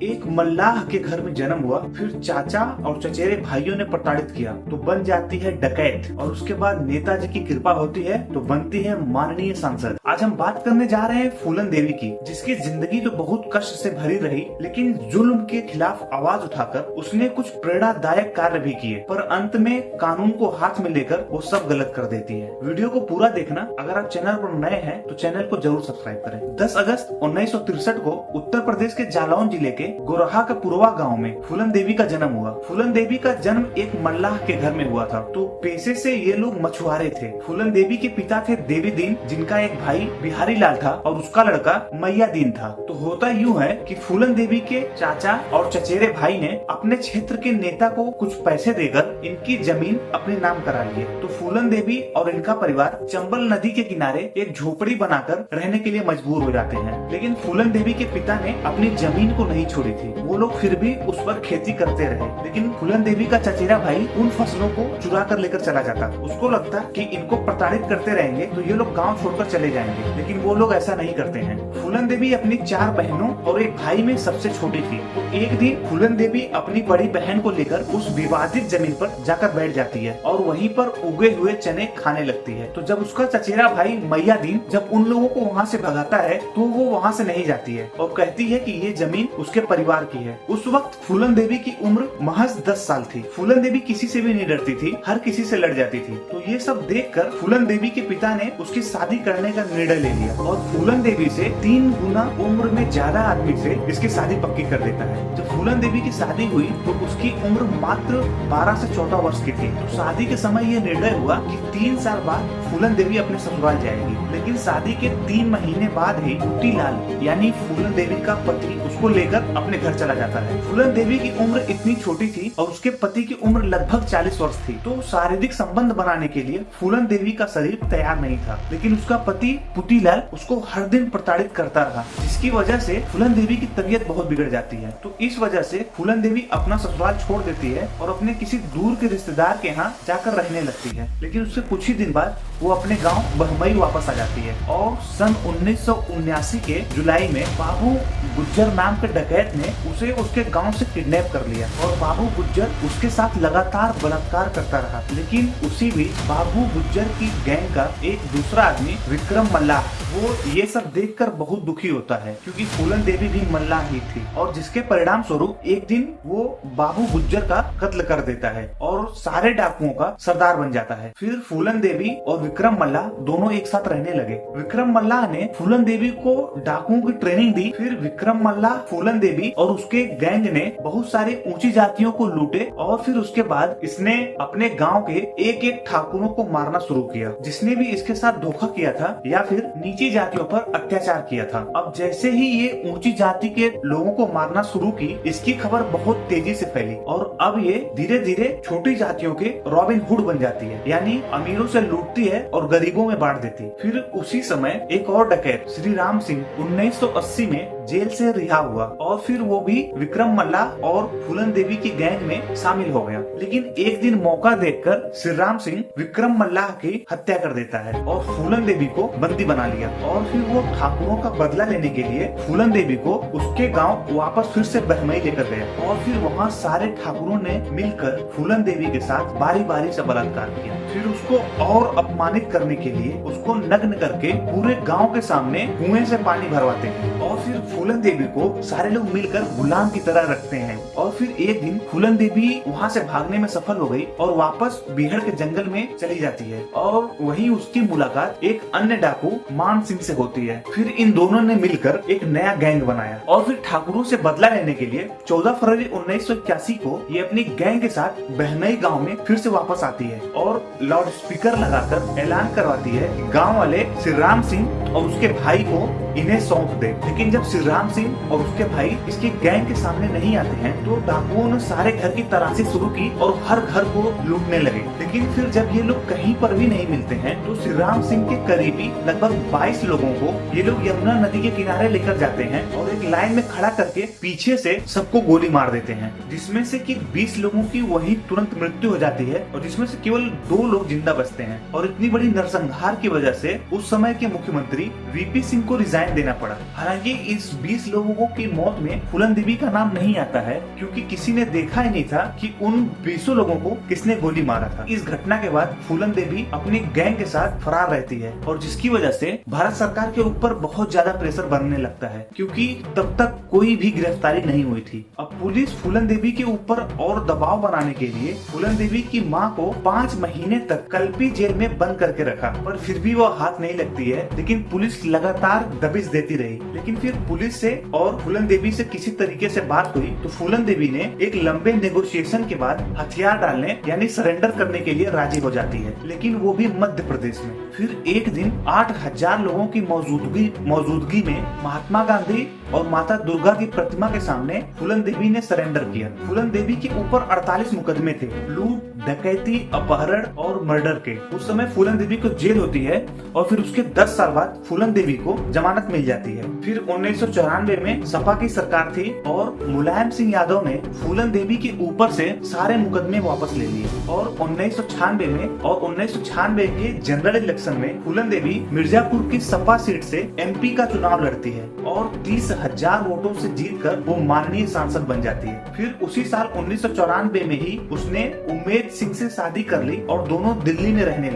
एक मल्लाह के घर में जन्म हुआ, फिर चाचा और चचेरे भाइयों ने प्रताड़ित किया तो बन जाती है डकैत, और उसके बाद नेताजी की कृपा होती है तो बनती है माननीय सांसद। आज हम बात करने जा रहे हैं फूलन देवी की, जिसकी जिंदगी तो बहुत कष्ट से भरी रही, लेकिन जुल्म के खिलाफ आवाज उठाकर उसने कुछ प्रेरणादायक कार्य भी किए, पर अंत में कानून को हाथ में लेकर वो सब गलत कर देती है। वीडियो को पूरा देखना। अगर आप चैनल पर नए हैं तो चैनल को जरूर सब्सक्राइब करें। 10 अगस्त 1963 को उत्तर प्रदेश के जालौन जिले के गोरहा का पुरवा गांव में फूलन देवी का जन्म हुआ। फूलन देवी का जन्म एक मल्लाह के घर में हुआ था, तो पेशे से ये लोग मछुआरे थे। फूलन देवी के पिता थे देवी दीन, जिनका एक भाई बिहारी लाल था और उसका लड़का मैया दीन था। तो होता यूँ है कि फूलन देवी के चाचा और चचेरे भाई ने अपने क्षेत्र के नेता को कुछ पैसे देकर इनकी जमीन अपने नाम करा लिए। तो फूलन देवी और इनका परिवार चंबल नदी के किनारे एक झोपड़ी बनाकर रहने के लिए मजबूर हो जाते हैं। लेकिन फूलन देवी के पिता ने अपनी जमीन को नहीं छोड़ी थी, वो लोग फिर भी उस पर खेती करते रहे। लेकिन फूलन देवी का चचेरा भाई उन फसलों को चुरा कर लेकर चला जाता। उसको लगता कि इनको प्रताड़ित करते रहेंगे तो ये लोग गांव छोड़कर चले जाएंगे, लेकिन वो लोग ऐसा नहीं करते हैं। फूलन देवी अपनी 4 बहनों और एक भाई में सबसे छोटी थी। तो एक दिन फूलन देवी अपनी बड़ी बहन को लेकर उस विवादित जमीन पर जाकर बैठ जाती है और वहीं पर उगे हुए चने खाने लगती है। तो जब उसका चचेरा भाई मैया दीन जब उन लोगों को वहाँ से भगाता है तो वो वहाँ से नहीं जाती है और कहती है कि ये जमीन उसके परिवार की है। उस वक्त फूलन देवी की उम्र महज 10 साल थी। फूलन देवी किसी से भी नहीं डरती थी, हर किसी से लड़ जाती थी। तो ये सब देखकर फूलन देवी के पिता ने उसकी शादी करने का निर्णय ले लिया और फूलन देवी से 3 गुना उम्र में ज्यादा आदमी से इसकी शादी पक्की कर देता है। जब फूलन देवी की शादी हुई तो उसकी उम्र मात्र 12 से 14 वर्ष की थी। तो शादी के समय ये निर्णय हुआ कि 3 साल बाद फूलन देवी अपने ससुराल जाएगी। लेकिन शादी के 3 महीने बाद ही टूटी लाल यानी फूलन देवी का पति उसको लेकर अपने घर चला जाता है। फूलन देवी की उम्र इतनी छोटी थी और उसके पति की उम्र लगभग 40 वर्ष थी। तो शारीरिक संबंध बनाने के लिए फूलन देवी का शरीर तैयार नहीं था, लेकिन उसका पति पुतीलाल उसको हर दिन प्रताड़ित करता रहा, जिसकी वजह से फूलन देवी की तबीयत बहुत बिगड़ जाती है। तो इस वजह से फूलन देवी अपना ससुराल छोड़ देती है और अपने किसी दूर के रिश्तेदार के यहाँ जाकर रहने लगती है। लेकिन उससे कुछ ही दिन बाद वो अपने गांव बहमई वापस आ जाती है और सन 1979 के जुलाई में बाबू गुज्जर नाम के डकैत ने उसे उसके गांव से किडनैप कर लिया और बाबू गुज्जर उसके साथ लगातार बलात्कार करता रहा। लेकिन उसी बीच बाबू गुज्जर की गैंग का एक दूसरा आदमी विक्रम मल्लाह, वो ये सब देखकर बहुत दुखी होता है क्योंकि फूलन देवी भी मल्लाह ही थी, और जिसके परिणाम स्वरूप एक दिन वो बाबू गुज्जर का कत्ल कर देता है और सारे डाकुओं का सरदार बन जाता है। फिर फूलन देवी और विक्रम मल्लाह दोनों एक साथ रहने लगे। विक्रम मल्लाह ने फूलन देवी को डाकुओं की ट्रेनिंग दी। फिर विक्रम मल्लाह, फूलन देवी और उसके गैंग ने बहुत सारी ऊंची जातियों को लूटे और फिर उसके बाद इसने अपने गांव के एक एक ठाकुरों को मारना शुरू किया, जिसने भी इसके साथ धोखा किया था या फिर नीची जातियों पर अत्याचार किया था। अब जैसे ही ये ऊंची जाति के लोगों को मारना शुरू की, इसकी खबर बहुत तेजी से फैली और अब ये धीरे धीरे छोटी जातियों के रॉबिन हुड बन जाती है, यानी अमीरों से लूटती है और गरीबों में बांट देती। फिर उसी समय एक और डकैत श्री राम सिंह 1980 में जेल से रिहा हुआ और फिर वो भी विक्रम मल्लाह और फूलन देवी की गैंग में शामिल हो गया। लेकिन एक दिन मौका देखकर श्री राम सिंह विक्रम मल्लाह की हत्या कर देता है और फूलन देवी को बंदी बना लिया और फिर वो ठाकुरों का बदला लेने के लिए फूलन देवी को उसके गांव वापस फिर से बहमई लेकर गया और फिर वहाँ सारे ठाकुरों ने मिलकर फूलन देवी के साथ बारी बारी से बलात्कार किया। फिर उसको और अपमानित करने के लिए उसको नग्न करके पूरे गांव के सामने कुएं से पानी भरवाते हैं और फिर फूलन देवी को सारे लोग मिलकर गुलाम की तरह रखते हैं। और फिर एक दिन फूलन देवी वहाँ से भागने में सफल हो गई और वापस बिहड़ के जंगल में चली जाती है और वहीं उसकी मुलाकात एक अन्य डाकू मान सिंह से होती है। फिर इन दोनों ने मिलकर एक नया गैंग बनाया और फिर ठाकुरों से बदला लेने के लिए 14 फरवरी 1981 को ये अपनी गैंग के साथ बहनई गाँव में फिर से वापस आती है और लाउड स्पीकर लगाकर ऐलान करवाती है कि गाँव वाले श्री राम सिंह और उसके भाई को इन्हें सौंप दे। लेकिन जब श्री राम सिंह और उसके भाई इसके गैंग के सामने नहीं आते हैं तो डाकुओं ने सारे घर की तलाशी शुरू की और हर घर को लूटने लगे। लेकिन फिर जब ये लोग कहीं पर भी नहीं मिलते हैं तो श्री राम सिंह के करीबी लगभग 22 लोगों को ये लोग यमुना नदी के किनारे लेकर जाते हैं और एक लाइन में खड़ा करके पीछे से सबको गोली मार देते हैं, जिसमें से कि 20 लोगों की वही तुरंत मृत्यु हो जाती है और जिसमें से केवल 2 लोग जिंदा बचते हैं। और इतनी बड़ी नरसंहार की वजह से उस समय के मुख्यमंत्री वीपी सिंह को रिजाइन देना पड़ा। हालांकि हालांकि इस 20 लोगों की मौत में फूलन देवी का नाम नहीं आता है, क्योंकि किसी ने देखा ही नहीं था कि उन 20 लोगों को किसने गोली मारा था। इस घटना के बाद फूलन देवी अपनी गैंग के साथ फरार रहती है, और जिसकी वजह से भारत सरकार के ऊपर बहुत ज्यादा प्रेशर बनने लगता है, क्योंकि तब तक कोई भी गिरफ्तारी नहीं हुई थी। अब पुलिस फूलन देवी के ऊपर और दबाव बनाने के लिए फूलन देवी की मां को 5 महीने तक कल्पी जेल में बंद करके रखा, पर फिर भी वो हाथ नहीं लगती है। लेकिन पुलिस लगातार दबिश देती रही। लेकिन फिर पुलिस से और फूलन देवी से किसी तरीके से बात हुई तो फूलन देवी ने एक लंबे नेगोशिएशन के बाद हथियार डालने यानी सरेंडर करने के लिए राजी हो जाती है, लेकिन वो भी मध्य प्रदेश में। फिर एक दिन 8000 लोगों की मौजूदगी में महात्मा गांधी और माता दुर्गा की प्रतिमा के सामने फूलन देवी ने सरेंडर किया। फूलन देवी के ऊपर 48 मुकदमे थे, लूट, डकैती, अपहरण और मर्डर के। उस समय फूलन देवी को जेल होती है और फिर उसके 10 साल बाद फूलन देवी को जमानत मिल जाती है। फिर 1994 में सपा की सरकार थी और मुलायम सिंह यादव ने फूलन देवी के ऊपर से सारे मुकदमे वापस ले लिए, और 1996 के जनरल इलेक्शन में फूलन देवी मिर्जापुर की सपा सीट से एमपी का चुनाव लड़ती है और 30,000 वोटों से जीतकर वो माननीय सांसद बन जाती है। फिर उसी साल 1994 में ही उसने उम्मेद सिंह से शादी कर ली और दोनों दिल्ली रहने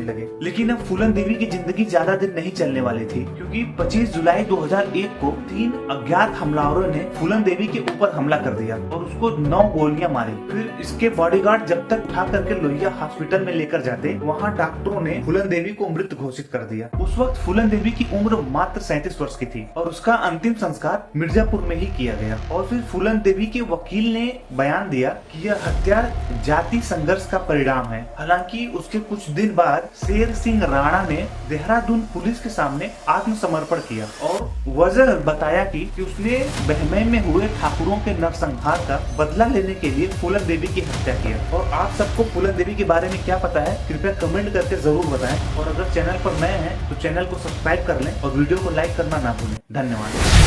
लगे। लेकिन अब फूलन देवी की जिंदगी ज्यादा दिन नहीं चलने वाली थी, क्योंकि 25 जुलाई 2001 को 3 अज्ञात हमलावरों ने फूलन देवी के ऊपर हमला कर दिया और उसको 9 गोलियां मारी। फिर इसके बॉडीगार्ड जब तक उठा करके लोहिया हॉस्पिटल में लेकर जाते, वहाँ डॉक्टरों ने फूलन देवी को मृत घोषित कर दिया। उस वक्त फूलन देवी की उम्र मात्र 37 वर्ष की थी और उसका अंतिम संस्कार मिर्जापुर में ही किया गया। और फिर फूलन देवी के वकील ने बयान दिया कि यह हत्या जाति संघर्ष का परिणाम है। हालांकि उसके कुछ दिन बाद शेर सिंह राणा ने देहरादून पुलिस के सामने आत्मसमर्पण किया और वजह बताया कि उसने बहमई में हुए ठाकुरों के नरसंहार का बदला लेने के लिए फूलन देवी की हत्या किया। और आप सबको फूलन देवी के बारे में क्या पता है, कृपया कमेंट करके जरूर बताएं। और अगर चैनल पर नए हैं तो चैनल को सब्सक्राइब कर लें और वीडियो को लाइक करना ना भूलें। धन्यवाद।